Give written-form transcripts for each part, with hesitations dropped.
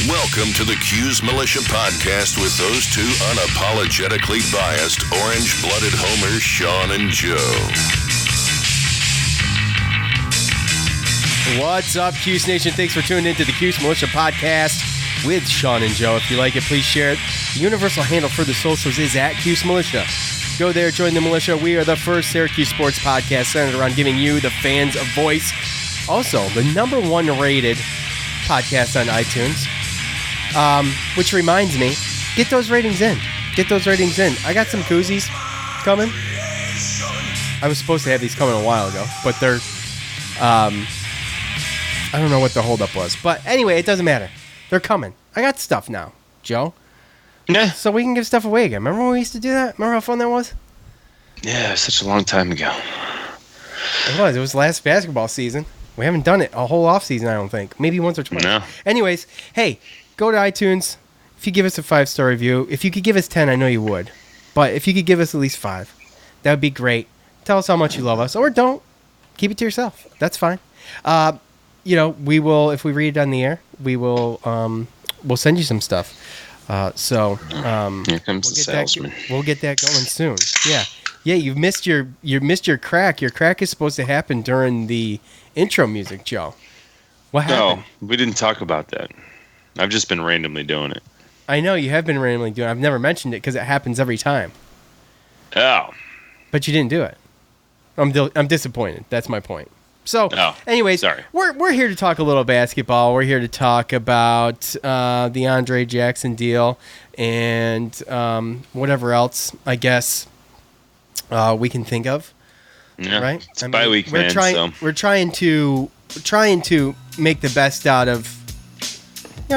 Welcome to the Cuse Militia Podcast with those two unapologetically biased, orange-blooded homers, Sean and Joe. What's up, Cuse Nation? Thanks for tuning into the Cuse Militia Podcast with Sean and Joe. If you like it, please share it. The universal handle for the socials is @Cuse Militia. Go there, join the militia. We are the first Syracuse sports podcast centered around giving you, the fans, a voice. Also, the number one rated podcast on iTunes. Which reminds me, get those ratings in. Get those ratings in. I got some koozies coming. I was supposed to have these coming a while ago, but they're, I don't know what the holdup was. But anyway, it doesn't matter. They're coming. I got stuff now, Joe. Yeah. So we can give stuff away again. Remember when we used to do that? Remember how fun that was? Yeah, such a long time ago. It was. It was last basketball season. We haven't done it a whole off season, I don't think. Maybe once or twice. No. Anyways, hey, go to iTunes. If you give us a 5-star review, if you could give us 10, I know you would. But if you could give us at least 5, that would be great. Tell us how much you love us, or don't. Keep it to yourself. That's fine. We will, if we read it on the air, we'll send you some stuff. Here comes the salesman. We'll get that going soon. Yeah. You missed your crack. Your crack is supposed to happen during the intro music, Joe. What happened? No, we didn't talk about that. I've just been randomly doing it. I know you have been randomly doing it. I've never mentioned it because it happens every time. Oh. But you didn't do it. I'm disappointed. That's my point. So, anyways, sorry. We're here to talk a little basketball. We're here to talk about the Andre Jackson deal and whatever else, I guess, we can think of. Yeah, right? It's bye week, man. We're trying to make the best out of,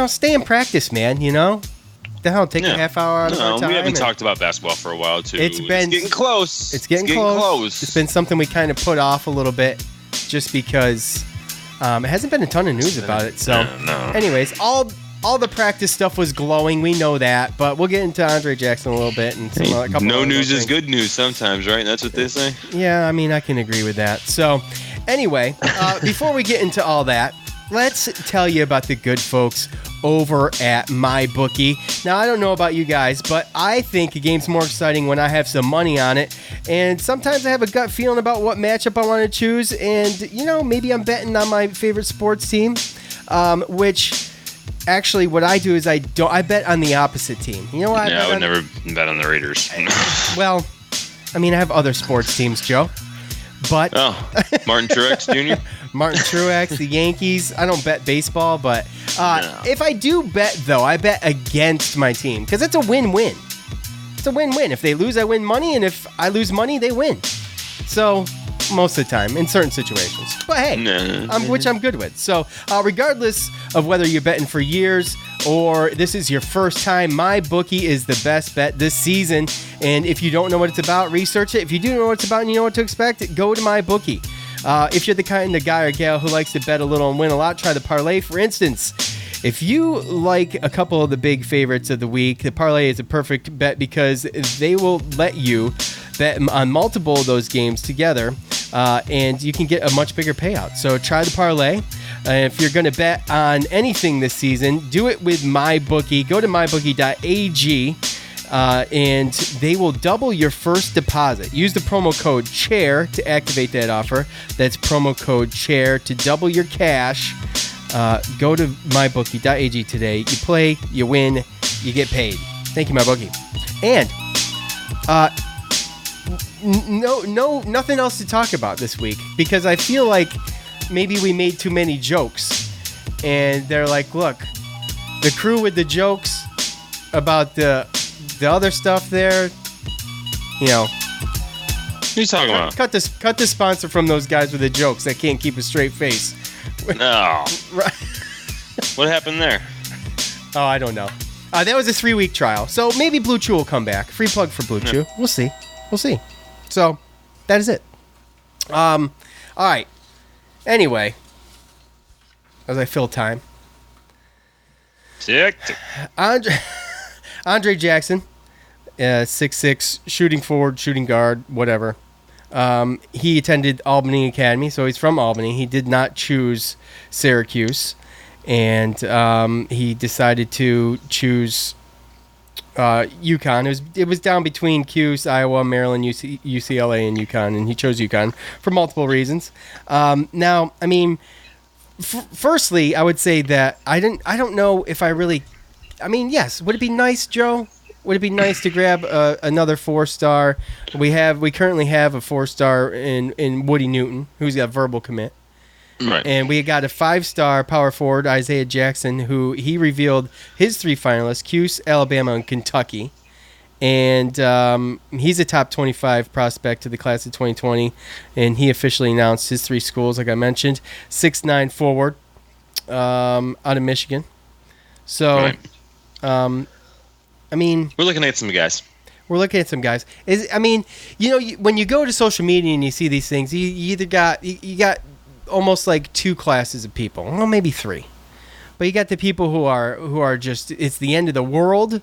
stay in practice, man. The hell, take a half hour out of our time. We haven't talked about basketball for a while too. It's getting close. It's getting close. It's been something we kind of put off a little bit, just because it hasn't been a ton of news about it. So, anyways, all the practice stuff was glowing. We know that, but we'll get into Andre Jackson a little bit and a couple. No news is good news sometimes, right? That's what they say. Yeah, I mean, I can agree with that. So, anyway, before we get into all that, let's tell you about the good folks over at MyBookie. Now, I don't know about you guys, but I think a game's more exciting when I have some money on it. And sometimes I have a gut feeling about what matchup I want to choose. And, maybe I'm betting on my favorite sports team, which actually what I do is I bet on the opposite team. You know what? I would never bet on the Raiders. Well, I mean, I have other sports teams, Joe. But Martin Truex Jr.? Martin Truex, the Yankees. I don't bet baseball, but if I do bet, though, I bet against my team because it's a win-win. It's a win-win. If they lose, I win money, and if I lose money, they win. So, most of the time, in certain situations. But hey, which I'm good with. So, regardless of whether you're betting for years or this is your first time, MyBookie is the best bet this season. And if you don't know what it's about, research it. If you do know what it's about and you know what to expect, go to MyBookie. If you're the kind of guy or gal who likes to bet a little and win a lot, try the parlay. For instance, if you like a couple of the big favorites of the week, the parlay is a perfect bet because they will let you bet on multiple of those games together, and you can get a much bigger payout. So try the parlay. If you're going to bet on anything this season, do it with MyBookie. Go to mybookie.ag. And they will double your first deposit. Use the promo code CHAIR to activate that offer. That's promo code CHAIR to double your cash. Go to mybookie.ag today. You play, you win, you get paid. Thank you, MyBookie. And nothing else to talk about this week because I feel like maybe we made too many jokes. And they're like, look, the crew with the jokes about the other stuff there, What are you talking about? Cut the sponsor from those guys with the jokes that can't keep a straight face. No. Right. What happened there? Oh, I don't know. That was a 3-week trial, so maybe Blue Chew will come back. Free plug for Blue Chew. We'll see. So that is it. All right. Anyway, as I fill time, Tick. Andre Jackson, 6'6", shooting forward, shooting guard, whatever. He attended Albany Academy, so he's from Albany. He did not choose Syracuse. and he decided to choose UConn. It was down between Cuse, Iowa, Maryland, UCLA, and UConn, and he chose UConn for multiple reasons. Now, I mean, firstly, I would say that I don't know if I really. I mean, yes, would it be nice, Joe? Would it be nice to grab another 4-star? We currently have a 4-star in Woody Newton, who's got verbal commit. Right. And we got a 5-star power forward, Isaiah Jackson, who he revealed his 3 finalists, Cuse, Alabama, and Kentucky. And he's a top 25 prospect to the class of 2020. And he officially announced his 3 schools, like I mentioned. 6'9" forward out of Michigan. So, right. I mean, we're looking at some guys. We're looking at some guys. When you go to social media and you see these things, you either got you got almost like 2 classes of people, well, maybe 3. But you got the people who are just, it's the end of the world.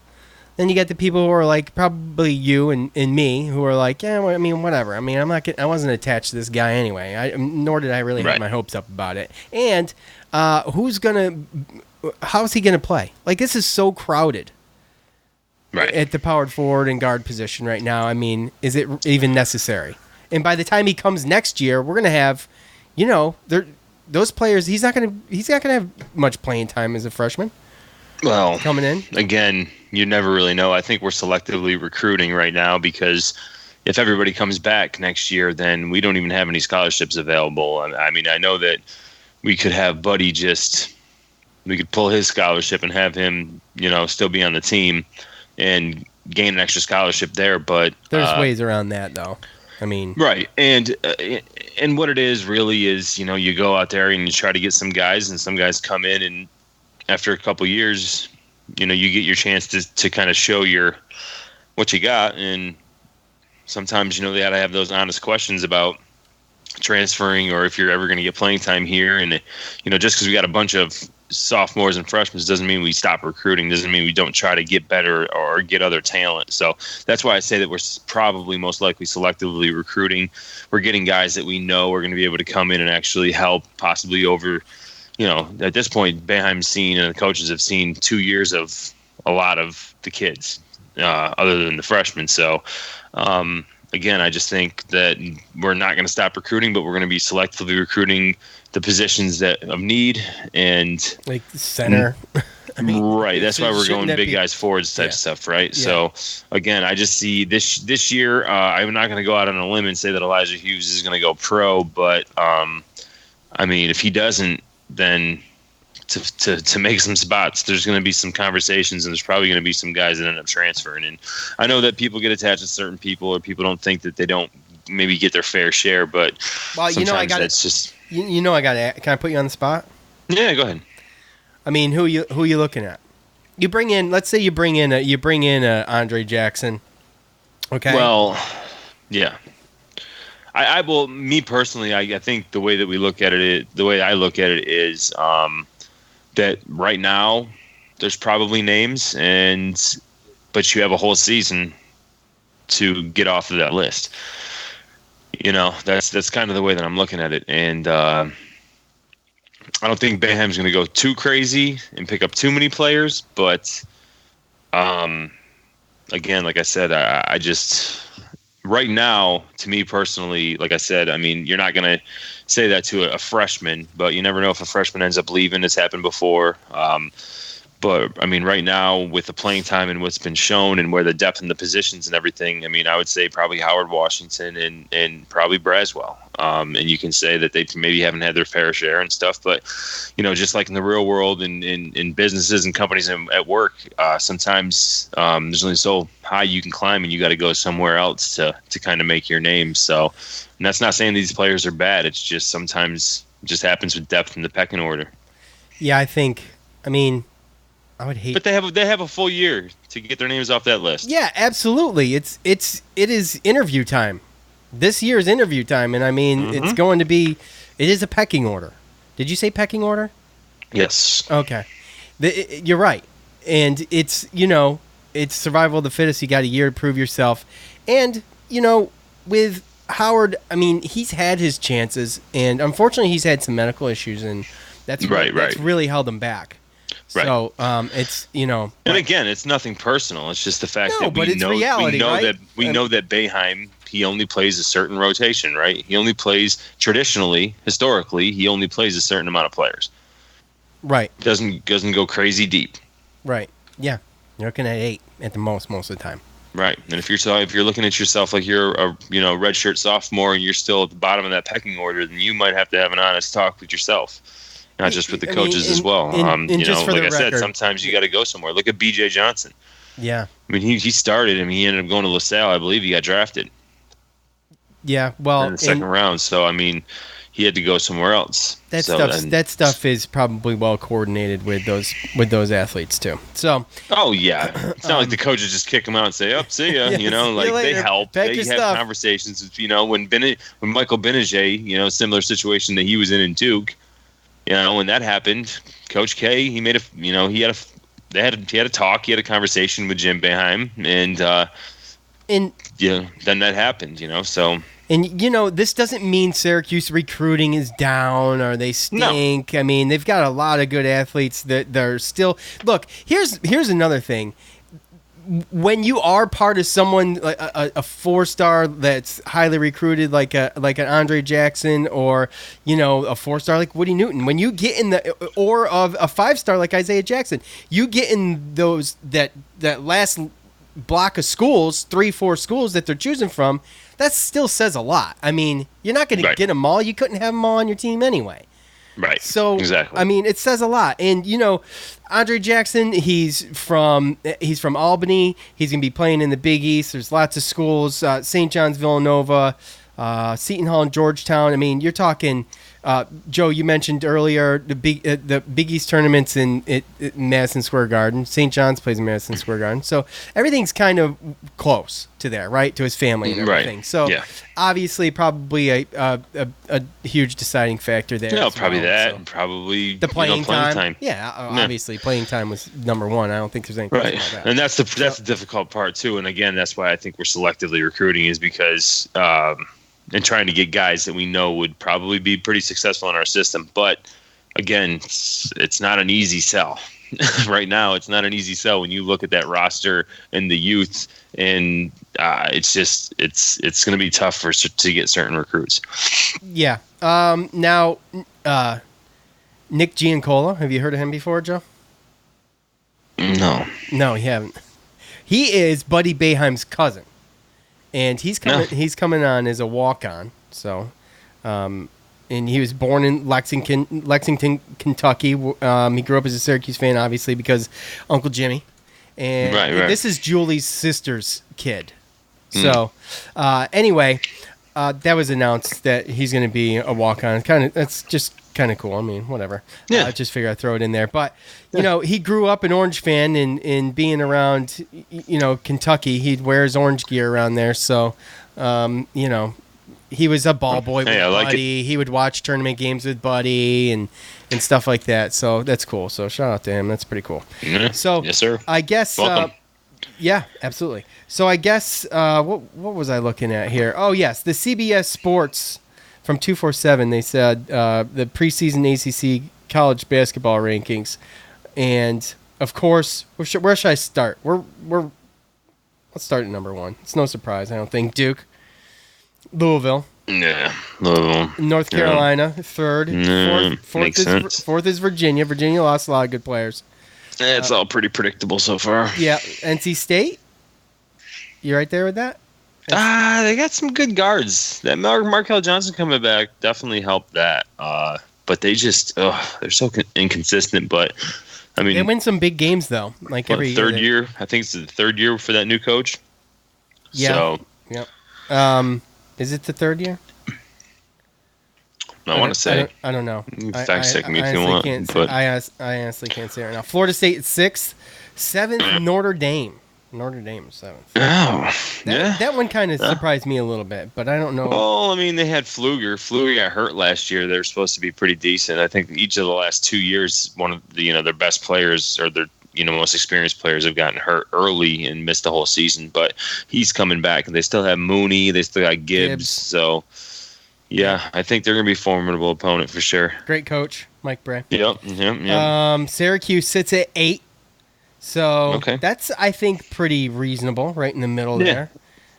Then you got the people who are like probably you and me, who are like, yeah, well, I mean, whatever. I mean, I wasn't attached to this guy anyway. Nor did I really have my hopes up about it. And how's he gonna play? Like, this is so crowded. Right. At the powered forward and guard position right now. I mean, is it even necessary? And by the time he comes next year, we're gonna have, those players. He's not gonna have much playing time as a freshman. Well, coming in again, you never really know. I think we're selectively recruiting right now because if everybody comes back next year, then we don't even have any scholarships available. I mean, I know that we could have Buddy we could pull his scholarship and have him, still be on the team and gain an extra scholarship there, but there's ways around that, though. I mean, right, and what it is really is, you go out there and you try to get some guys, and some guys come in, and after a couple years, you get your chance to kind of show what you got, and sometimes they got to have those honest questions about transferring or if you're ever going to get playing time here, and just because we got a bunch of sophomores and freshmen doesn't mean we stop recruiting, doesn't mean we don't try to get better or get other talent. So that's why I say that we're probably most likely selectively recruiting. We're getting guys that we know are going to be able to come in and actually help, possibly over, at this point, Boeheim's seen and the coaches have seen 2 years of a lot of the kids other than the freshmen. So, again, I just think that we're not going to stop recruiting, but we're going to be selectively recruiting the positions of need, and like center. I mean, right. That's why we're going big guys forwards type stuff, right? Yeah. So again, I just see this year. I'm not going to go out on a limb and say that Elijah Hughes is going to go pro, but I mean, if he doesn't, then to make some spots, there's going to be some conversations, and there's probably going to be some guys that end up transferring. And I know that people get attached to certain people, or people don't think that they don't maybe get their fair share, but sometimes that's just. I got to. Can I put you on the spot? Yeah, go ahead. I mean, who you looking at? You bring in. Let's say you bring in Andre Jackson. Okay. Well, yeah. I will. Me personally, I think the way that we look at it, the way I look at it is that right now there's probably names, but you have a whole season to get off of that list. That's kind of the way that I'm looking at it. And I don't think Boeheim's going to go too crazy and pick up too many players. But, again, like I said, I just right now, to me personally, like I said, I mean, you're not going to say that to a freshman, but you never know if a freshman ends up leaving. It's happened before. But, I mean, right now, with the playing time and what's been shown and where the depth in the positions and everything, I mean, I would say probably Howard Washington and probably Braswell. And you can say that they maybe haven't had their fair share and stuff. But, just like in the real world and in businesses and companies and at work, sometimes there's only so high you can climb, and you got to go somewhere else to kind of make your name. So, and that's not saying these players are bad. It's just sometimes it just happens with depth in the pecking order. Yeah, I would hate. But they have a full year to get their names off that list. Yeah, absolutely. It is interview time. This year's interview time, and I mean, it's going to be. It is a pecking order. Did you say pecking order? Yes. Okay. You're right, and it's survival of the fittest. You got a year to prove yourself, and with Howard, I mean, he's had his chances, and unfortunately, he's had some medical issues, and That's really held him back. Right. So it's and again, it's nothing personal. It's just the fact that we know right? we know that Boeheim, he only plays a certain rotation, right? He only plays historically, he only plays a certain amount of players. Right. Doesn't go crazy deep. Right. Yeah. You're looking at 8 at the most of the time. Right. And if you're looking at yourself like you're a redshirt sophomore and you're still at the bottom of that pecking order, then you might have to have an honest talk with yourself. Not just with the coaches as well. Like I said, sometimes you got to go somewhere. Look at B.J. Johnson. Yeah. I mean, he started and he ended up going to LaSalle. I believe he got drafted. Yeah, well, in the second round. So I mean, he had to go somewhere else. That stuff is probably well coordinated with those athletes too. So. Oh yeah, it's not like the coaches just kick them out and say, "Oh, see ya." They help. They have conversations. When Michael Benajay, similar situation that he was in Duke. When that happened, Coach K, he made he had a talk, he had a conversation with Jim Boeheim, and then that happened, so. And this doesn't mean Syracuse recruiting is down or they stink. No. I mean, they've got a lot of good athletes that are still. Look, here's another thing. When you are part of someone like a 4-star that's highly recruited, like an Andre Jackson, or a 4-star like Woody Newton, when you get in or of a 5-star like Isaiah Jackson, you get in those that last block of schools, 3-4 schools that they're choosing from. That still says a lot. I mean, you're not going to get them all. You couldn't have them all on your team anyway. Right. So, exactly. I mean, it says a lot. And, Andre Jackson, he's from Albany. He's going to be playing in the Big East. There's lots of schools, St. John's, Villanova, Seton Hall, and Georgetown. I mean, you're talking, Joe, you mentioned earlier the Big East tournaments in Madison Square Garden. St. John's plays in Madison Square Garden. So everything's kind of close to there, right, to his family and everything. Right. So obviously probably a huge deciding factor there. No, probably that. And probably the playing time. Yeah, obviously playing time was number one. I don't think there's any question about that. And that's the difficult part too. And again, that's why I think we're selectively recruiting, is because and trying to get guys that we know would probably be pretty successful in our system. But again, it's not an easy sell. Right now, it's not an easy sell when you look at that roster and the youth, and it's going to be tough to get certain recruits. Yeah. Now, Nick Giancola, have you heard of him before, Joe? No, you haven't. He is Buddy Boeheim's cousin. And he's coming on as a walk-on. So, and he was born in Lexington, Kentucky. He grew up as a Syracuse fan, obviously, because Uncle Jimmy. And this is Julie's sister's kid. So, anyway, that was announced that he's going to be a walk-on. That's just kind of cool. I mean, whatever. Yeah. Just figure I'd throw it in there. But, he grew up an Orange fan, and in being around, Kentucky, he'd wear his orange gear around there. So, he was a ball boy with Buddy. He would watch tournament games with Buddy and stuff like that. So that's cool. So shout out to him. That's pretty cool. Yeah. So yes, sir. I guess. Welcome. Yeah, absolutely. So I guess what was I looking at here? Oh yes, the CBS Sports from 247. They said the preseason ACC college basketball rankings, and of course, where should I start? Let's start at number 1. It's no surprise, I don't think. Duke. Louisville. Yeah, Louisville. North Carolina, third. Fourth is Virginia. Virginia lost a lot of good players. It's all pretty predictable so far. Yeah, NC State. You right there with that? They got some good guards. That Markel Johnson coming back definitely helped that. But they just they're so inconsistent. But I mean, they win some big games though. Like every third year. I think it's the third year for that new coach. Yeah. So, yep. Is it the third year? I want to say. I don't know. Fact check me if you want. But I honestly can't say right now. Florida State is 6th. 7th, Notre Dame. Notre Dame is 7th. Oh, yeah. That one kind of surprised me a little bit, but I don't know. Well, I mean, they had Pfluger. Pfluger got hurt last year. They're supposed to be pretty decent. I think each of the last 2 years, one of the their best players or their most experienced players have gotten hurt early and missed the whole season. But he's coming back, and they still have Mooney. They still got Gibbs. So Yeah, I think they're going to be a formidable opponent for sure. Great coach, Mike Bray. Yep. Syracuse sits at 8. So Okay. that's, I think, pretty reasonable, right in the middle there.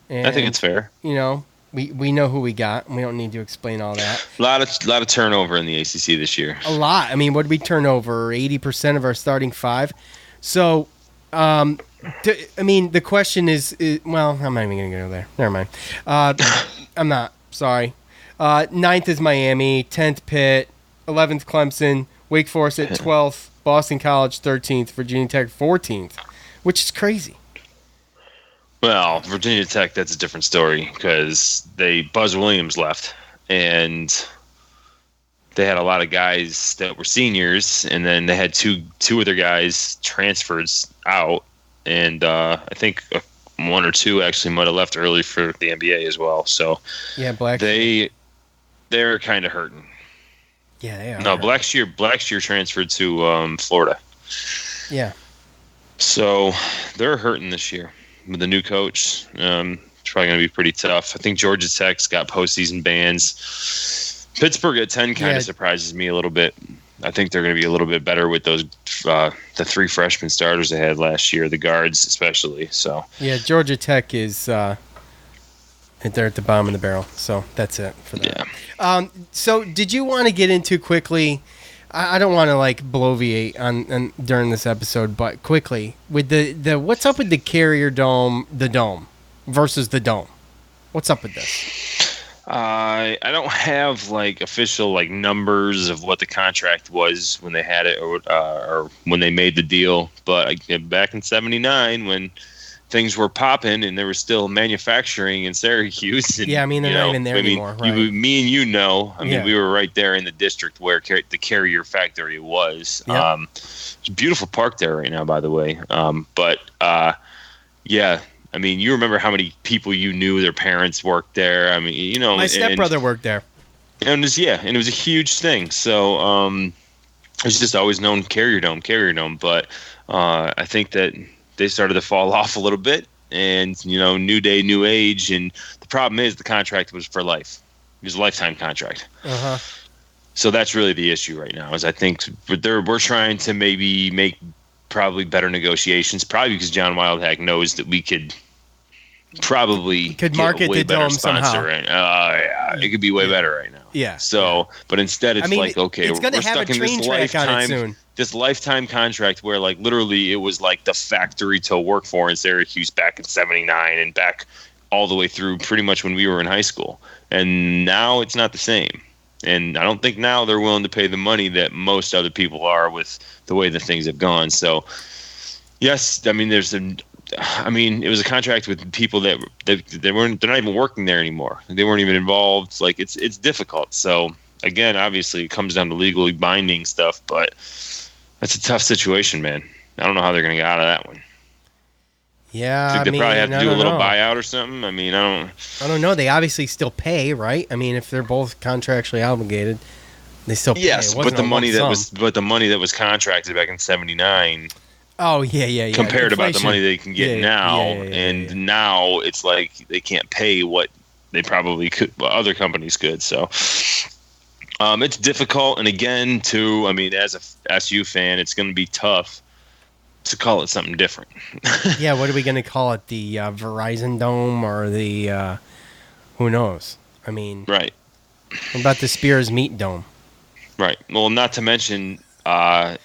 And, I think it's fair. We know who we got. We don't need to explain all that. A lot of turnover in the ACC this year. A lot. I mean, what did we turn over? 80% of our starting 5. So, the question is, well, I'm not even going to go there. Never mind. I'm not. Sorry. 9th is Miami. 10th Pitt. 11th Clemson. Wake Forest at 12th. Boston College 13th. Virginia Tech 14th, which is crazy. Well, Virginia Tech, that's a different story because Buzz Williams left, and they had a lot of guys that were seniors, and then they had two other guys transferred out, and I think one or two actually might have left early for the NBA as well. So yeah, they're kind of hurting. Yeah, they are. No, Blackshear transferred to Florida. Yeah. So they're hurting this year with the new coach. It's probably going to be pretty tough. I think Georgia Tech's got postseason bans. Pittsburgh at 10 kind of surprises me a little bit. I think they're going to be a little bit better with those the 3 freshman starters they had last year, the guards especially. So yeah, Georgia Tech is they're at the bottom of the barrel. So that's it for that. Yeah. So did you want to get into quickly? I don't want to bloviate on during this episode, but quickly with the what's up with the Carrier Dome, the Dome versus the Dome? What's up with this? I don't have official numbers of what the contract was when they had it or when they made the deal, but back in '79 when things were popping and there was still manufacturing in Syracuse. And, yeah, I mean, they're not even there anymore, right? Me and we were right there in the district where the Carrier factory was. Yep. It's a beautiful park there right now, by the way. I mean, you remember how many people you knew their parents worked there. I mean, my stepbrother worked there. And it was a huge thing. So it's just always known Carrier Dome. But I think that they started to fall off a little bit, and new day, new age, and the problem is the contract was for life. It was a lifetime contract. Uh-huh. So that's really the issue right now. Is I think we're trying to maybe make probably better negotiations, probably because John Wildhack knows that we could probably market get a way the better Dome sponsor. somehow. It could be way better right now. Yeah. So, but instead it's okay, it's gonna we're have stuck a in train this track on it lifetime. soon. This lifetime contract where literally it was the factory to work for in Syracuse back in '79 and back all the way through pretty much when we were in high school. And now it's not the same. And I don't think now they're willing to pay the money that most other people are with the way the things have gone. So yes, I mean it was a contract with people that they're not even working there anymore. They weren't even involved. It's difficult. So again, obviously it comes down to legally binding stuff, but that's a tough situation, man. I don't know how they're going to get out of that one. Yeah, I think they probably have to do a little buyout or something. I mean, I don't know. They obviously still pay, right? I mean, if they're both contractually obligated, they still pay. Yes, but the money that was contracted back in '79. Oh yeah. Compared about the money they can get now, now it's they can't pay what they probably could, what other companies could. So it's difficult, and again, too. I mean, as a SU fan, it's going to be tough to call it something different. Yeah, what are we going to call it? The Verizon Dome or the who knows? I mean, right. What about the Spears Meat Dome? Right. Well, not to mention, did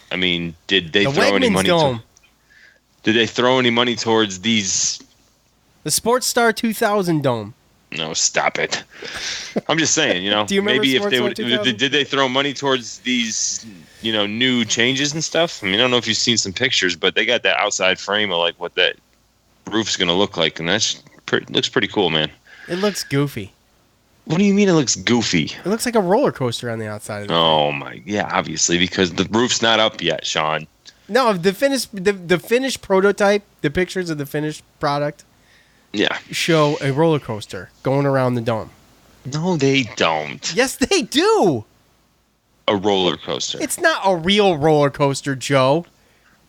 they throw Wegmans any money? Dome. Did they throw any money towards these? The Sports Star 2000 Dome. No, stop it. I'm just saying, Do you remember maybe Sports Star 2000? Did they throw money towards these, new changes and stuff? I mean, I don't know if you've seen some pictures, but they got that outside frame of what that roof's going to look like, and looks pretty cool, man. It looks goofy. What do you mean it looks goofy? It looks like a roller coaster on the outside of it. Oh my, yeah, obviously, because the roof's not up yet, Sean. No, the finished prototype, the pictures of the finished product, show a roller coaster going around the dome. No, they don't. Yes, they do. A roller coaster. It's not a real roller coaster, Joe.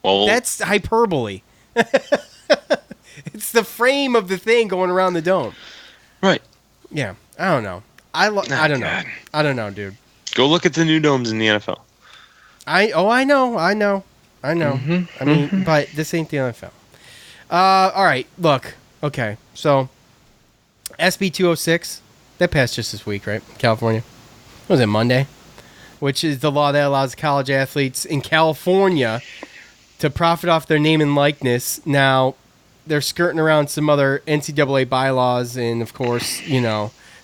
Well, that's hyperbole. It's the frame of the thing going around the dome. Right. Yeah, I don't know. I don't know. I don't know, dude. Go look at the new domes in the NFL. I know. Mm-hmm. I mean, but this ain't the NFL. All right, look. Okay, so SB 206 that passed just this week, right? California. What was it, Monday? Which is the law that allows college athletes in California to profit off their name and likeness. Now, they're skirting around some other NCAA bylaws, and of course,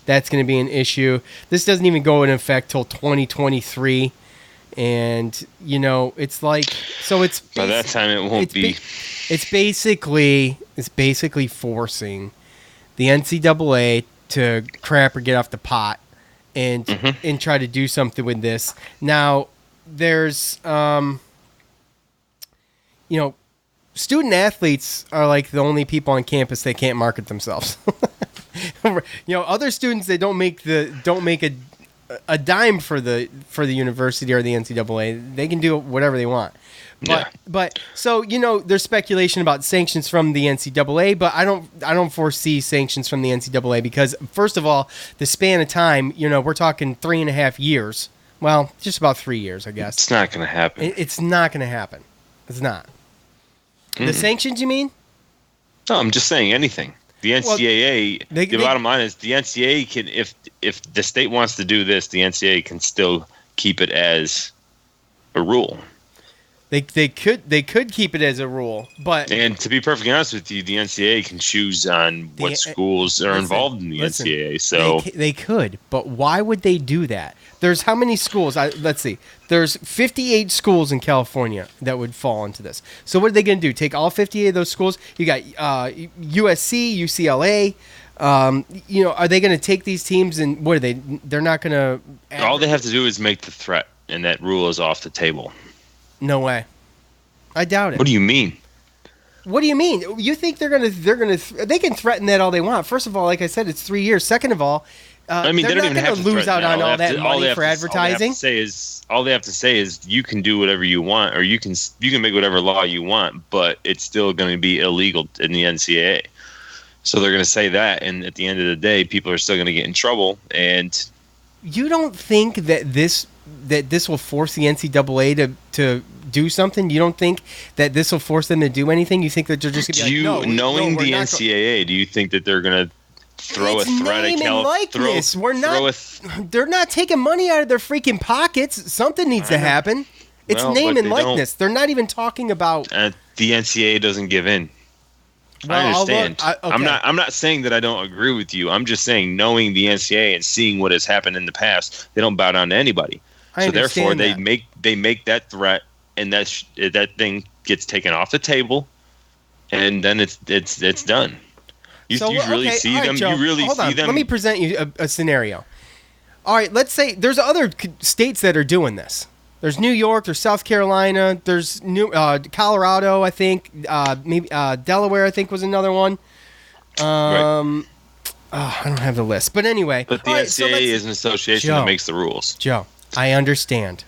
that's going to be an issue. This doesn't even go into effect till 2023, and it's like it's by that time it won't be. It's basically forcing the NCAA to crap or get off the pot and try to do something with this. Now, there's student athletes are like the only people on campus that can't market themselves. Other students that don't make a dime for the university or the NCAA, they can do whatever they want. But so there's speculation about sanctions from the NCAA, but I don't foresee sanctions from the NCAA because first of all, the span of time, we're talking 3.5 years. Well, just about 3 years, I guess. It's not going to happen. It's not going to happen. It's not. The sanctions, you mean? No, I'm just saying anything. The NCAA, the bottom line is the NCAA can, if the state wants to do this, the NCAA can still keep it as a rule. They could keep it as a rule, and to be perfectly honest with you, the NCAA can choose on what schools are involved in the NCAA. So they could, but why would they do that? There's how many schools? Let's see. There's 58 schools in California that would fall into this. So what are they going to do? Take all 58 of those schools? You got USC, UCLA. Are they going to take these teams and what are they? They're not going to. All they have to do is make the threat, and that rule is off the table. No way. I doubt it. What do you mean? What do you mean? You think they can threaten that all they want. First of all, like I said, it's 3 years. Second of all, they don't even have to lose out on all that money for advertising. All they have to say is you can do whatever you want, or you can make whatever law you want, but it's still going to be illegal in the NCAA. So they're going to say that, and at the end of the day, people are still going to get in trouble. And you don't think that this will force the NCAA to do something? You don't think that this will force them to do anything? You think that they're just going to be like, no, knowing the NCAA, do you think that they're going to throw a threat at California? They're not taking money out of their freaking pockets. Something needs to happen. It's name and likeness. They're not even talking about. The NCAA doesn't give in. Well, I understand. Okay. I'm not saying that I don't agree with you. I'm just saying, knowing the NCAA and seeing what has happened in the past, they don't bow down to anybody. So therefore, they make that threat, and that thing gets taken off the table, and then it's done. You really see them. Joe, you really see them. Let me present you a scenario. All right, let's say there's other states that are doing this. There's New York, there's South Carolina, there's Colorado, I think, maybe Delaware, I think was another one. I don't have the list, but anyway. But the NCAA is an association that makes the rules. Joe, I understand,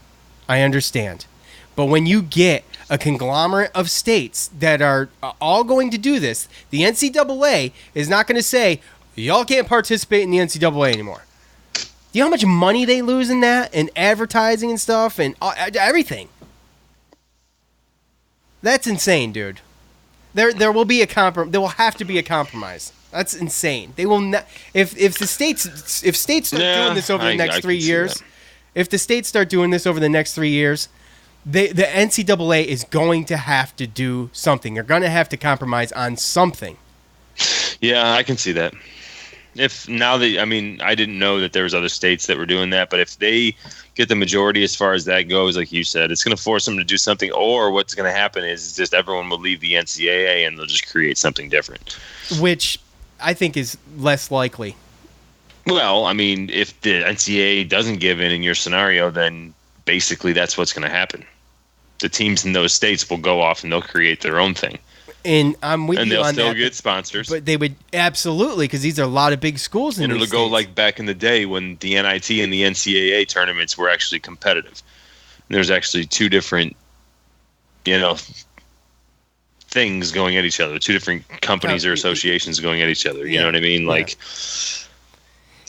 but when you get a conglomerate of states that are all going to do this, the NCAA is not going to say y'all can't participate in the NCAA anymore. Do you know how much money they lose in that, and advertising and stuff, and everything? That's insane, dude. There will be there will have to be a compromise. That's insane. They will not. If states start doing this over the next 3 years, if the states start doing this over the next 3 years, the NCAA is going to have to do something. They're going to have to compromise on something. Yeah, I can see that. I didn't know that there was other states that were doing that, but if they get the majority as far as that goes, like you said, it's going to force them to do something, or what's going to happen is just everyone will leave the NCAA and they'll just create something different. Which I think is less likely. Well, if the NCAA doesn't give in your scenario, then basically that's what's going to happen. The teams in those states will go off and they'll create their own thing. And I'm with you on that. And they'll still get sponsors. But they would absolutely, because these are a lot of big schools in these states. And it'll go like back in the day when the NIT and the NCAA tournaments were actually competitive. And there's actually two different, things going at each other. Two different companies or associations going at each other. You know what I mean?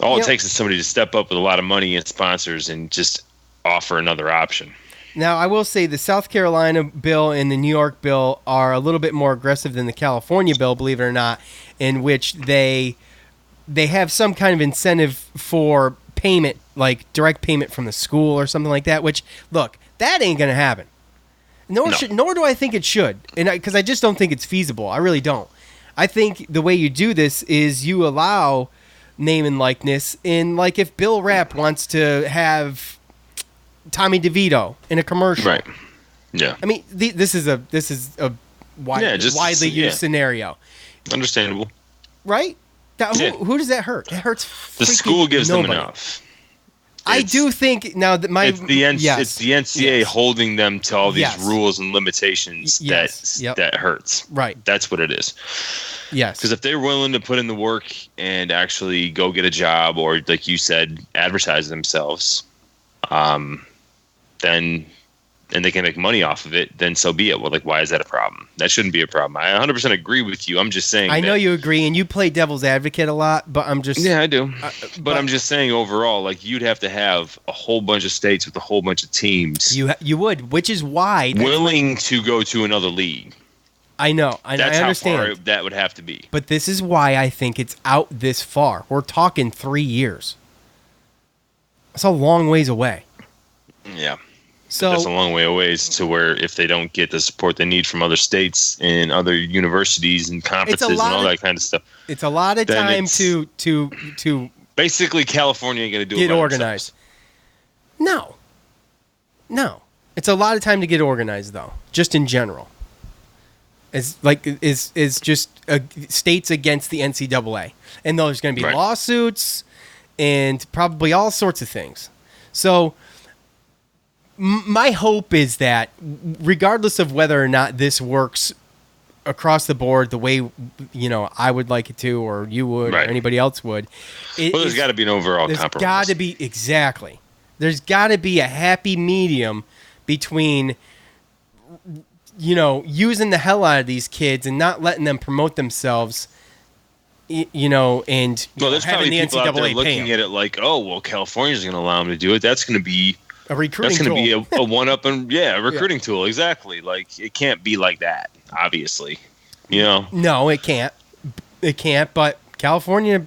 All it takes is somebody to step up with a lot of money and sponsors and just offer another option. Now, I will say the South Carolina bill and the New York bill are a little bit more aggressive than the California bill, believe it or not, in which they have some kind of incentive for payment, like direct payment from the school or something like that, which, look, that ain't going to happen. Nor do I think it should, and because I just don't think it's feasible. I really don't. I think the way you do this is you allow name and likeness in, like, if Bill Rapp wants to have Tommy DeVito in a commercial, right? Yeah. I mean, this is a widely used scenario. Understandable, right? Who does that hurt? It hurts. The school gives nobody. them enough. I do think now that it's the NCAA holding them to all these rules and limitations that hurts. Right. That's what it is. Yes. Because if they're willing to put in the work and actually go get a job or, like you said, advertise themselves, then and they can make money off of it, then so be it. Well, like, why is that a problem? That shouldn't be a problem. I 100% agree with you. I'm just saying. I know you agree, and you play devil's advocate a lot, but I'm just. Yeah, I do. But I'm just saying overall, like, you'd have to have a whole bunch of states with a whole bunch of teams. You would, which is why. Willing to go to another league. I know. That's I understand. how far that would have to be. But this is why I think it's out this far. We're talking 3 years. That's a long ways away. Yeah. So that's a long way away to where if they don't get the support they need from other states and other universities and conferences and all that kind of stuff. It's a lot of time to basically California ain't going to do it get organized. No. It's a lot of time to get organized, though, just in general. Is just states against the NCAA. And there's going to be lawsuits and probably all sorts of things. So my hope is that regardless of whether or not this works across the board the way, I would like it to, or you would, or anybody else would. There's got to be an overall compromise. There's got to be, exactly. There's got to be a happy medium between, using the hell out of these kids and not letting them promote themselves, and there's having the people NCAA out there pay looking them. at it like, oh, well, California's going to allow them to do it. That's going to be a recruiting tool. That's going to be a one-up and, a recruiting tool. Exactly. Like, it can't be like that, obviously. No, it can't. It can't, but California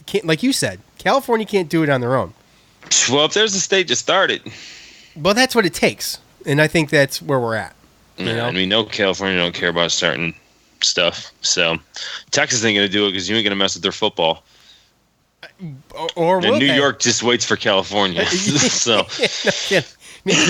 can't, like you said, California can't do it on their own. Well, if there's a state to start it. Well, that's what it takes, and I think that's where we're at. I mean, no, California don't care about starting stuff. So Texas ain't going to do it because you ain't going to mess with their football. Or New York just waits for California. So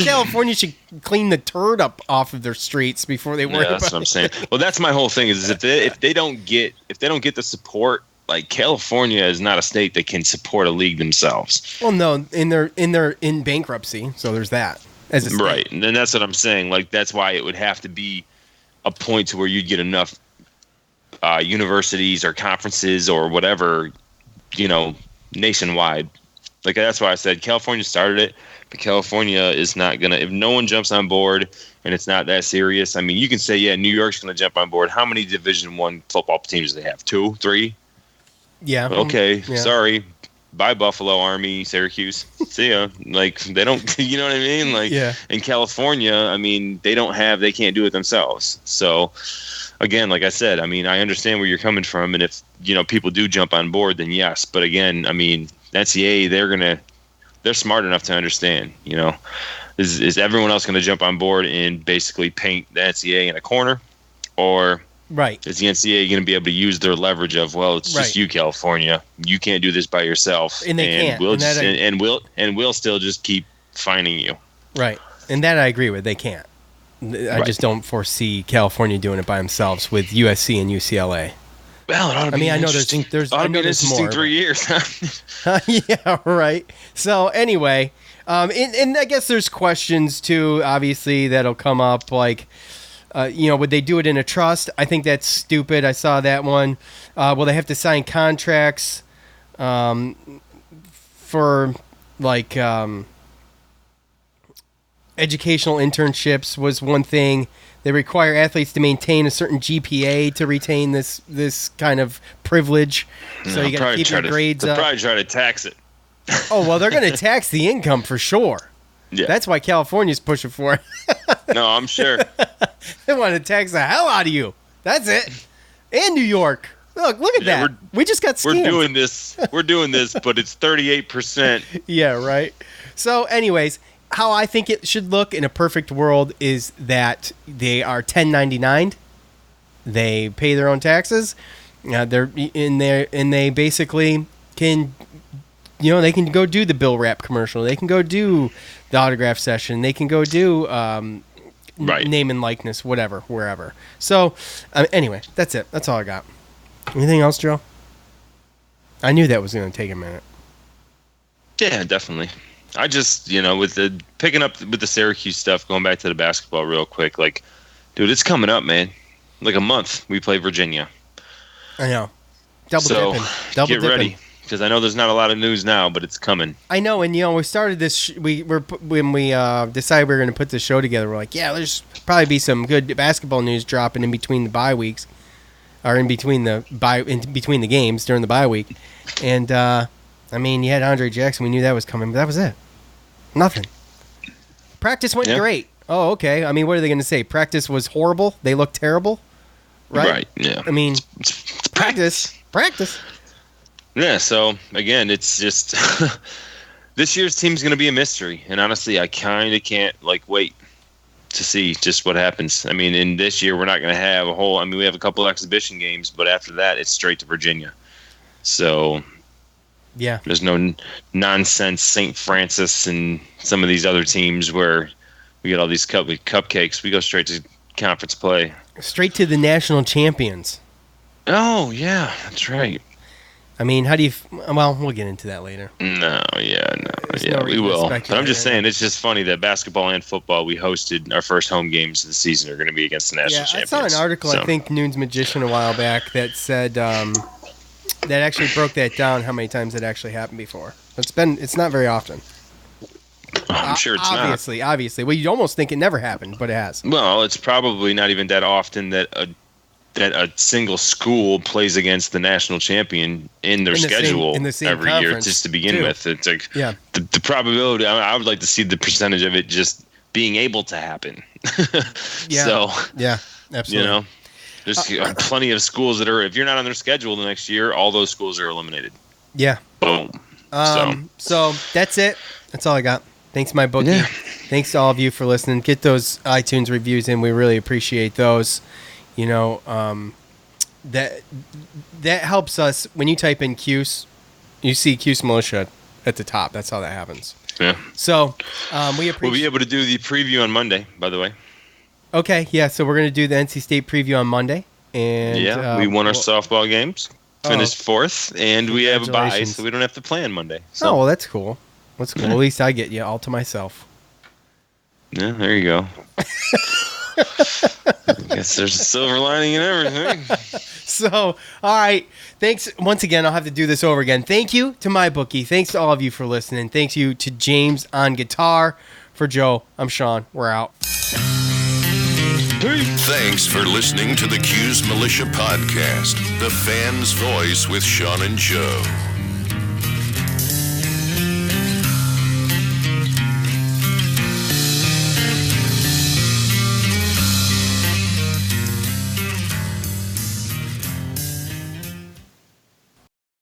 California should clean the turd up off of their streets before they worry about that's what I'm saying. Well, that's my whole thing is if they don't get the support, like, California is not a state that can support a league themselves. Well, no, they're in bankruptcy, so there's that. As a state. Right, and then that's what I'm saying. Like, that's why it would have to be a point to where you'd get enough universities or conferences or whatever, nationwide. Like, that's why I said California started it, but California is not gonna. If no one jumps on board and it's not that serious, I mean, you can say, yeah, New York's gonna jump on board. How many Division I football teams do they have? 2, 3? Yeah. Okay. Yeah. Sorry. Bye, Buffalo, Army, Syracuse. See ya. Like, they don't, you know what I mean? Like, in California, I mean, they can't do it themselves. So, again, like I said, I mean, I understand where you're coming from. And if, people do jump on board, then yes. But again, I mean, NCAA, they're smart enough to understand, is everyone else going to jump on board and basically paint the NCAA in a corner? Or is the NCAA going to be able to use their leverage of, well, it's just you, California. You can't do this by yourself, and they can't. We'll still just keep fining you. Right, and that I agree with. They can't. I just don't foresee California doing it by themselves with USC and UCLA. Well, it ought to be interesting. There's ought to be an interesting more, 3 years. Yeah, right. So anyway, and I guess there's questions too. Obviously, that'll come up like. Would they do it in a trust? I think that's stupid. I saw that one. Will they have to sign contracts for, like, educational internships was one thing They require athletes to maintain a certain GPA to retain this kind of privilege. So you got to keep your grades they'll up. probably try to tax it. Oh, well, they're going to tax the income for sure. Yeah. That's why California's pushing for it. No, I'm sure. They want to tax the hell out of you. That's it. And New York. Look at that. We just got scammed. We're doing this, but it's 38%. Yeah, right. So, anyways, how I think it should look in a perfect world is that they are 1099. They pay their own taxes. They're in there, and they basically can, they can go do the Bill Wrap commercial. They can go do the autograph session. They can go do name and likeness, whatever, wherever. So, anyway, that's it. That's all I got. Anything else, Joe? I knew that was going to take a minute. Yeah, definitely. I just, with the picking up with the Syracuse stuff, going back to the basketball real quick, like, dude, it's coming up, man. Like a month, we play Virginia. I know. Double dipping. Get ready, because I know there's not a lot of news now, but it's coming. I know, and we started this. When we decided we were going to put this show together, we're like, yeah, there's probably be some good basketball news dropping in between the bye weeks, or in between the games during the bye week, and you had Andre Jackson. We knew that was coming, but that was it. Nothing. Practice went great. Oh, okay. What are they going to say? Practice was horrible. They looked terrible. Right. Yeah. It's practice. Yeah. So again, it's just this year's team's going to be a mystery, and honestly, I kind of can't wait to see just what happens. In this year, we're not going to have a whole. We have a couple exhibition games, but after that, it's straight to Virginia. So. Yeah. There's no nonsense St. Francis and some of these other teams where we get all these cupcakes. We go straight to conference play. Straight to the national champions. Oh, yeah. That's right. How do you... Well, we'll get into that later. No, we will. But I'm just saying, it's just funny that basketball and football, we hosted our first home games of the season are going to be against the national champions. I saw an article, I think, Noon's Magician a while back that said... that actually broke that down, how many times it actually happened before. It's not very often. I'm sure it's obviously. Well, you'd almost think it never happened, but it has. Well, it's probably not even that often that a single school plays against the national champion in their schedule every year just to begin with. It's like the probability, I would like to see the percentage of it just being able to happen. Yeah. So, yeah, absolutely. There's plenty of schools that are, if you're not on their schedule the next year, all those schools are eliminated. Yeah. Boom. So that's it. That's all I got. Thanks, my bookie. Yeah. Thanks to all of you for listening. Get those iTunes reviews in. We really appreciate those. That helps us. When you type in Cuse, you see Cuse Militia at the top. That's how that happens. Yeah. So we appreciate. We'll be able to do the preview on Monday, by the way. Okay, yeah, so we're going to do the NC State preview on Monday. And we won our softball games, finished fourth, and we have a bye, so we don't have to play on Monday. So. Oh, well, that's cool. That's cool. At least I get you all to myself. Yeah, there you go. I guess there's a silver lining in everything. So, all right. Thanks. Once again, I'll have to do this over again. Thank you to my bookie. Thanks to all of you for listening. Thanks you to James on guitar. For Joe, I'm Sean. We're out. Thanks for listening to the Cuse Militia Podcast, the fan's voice with Sean and Joe.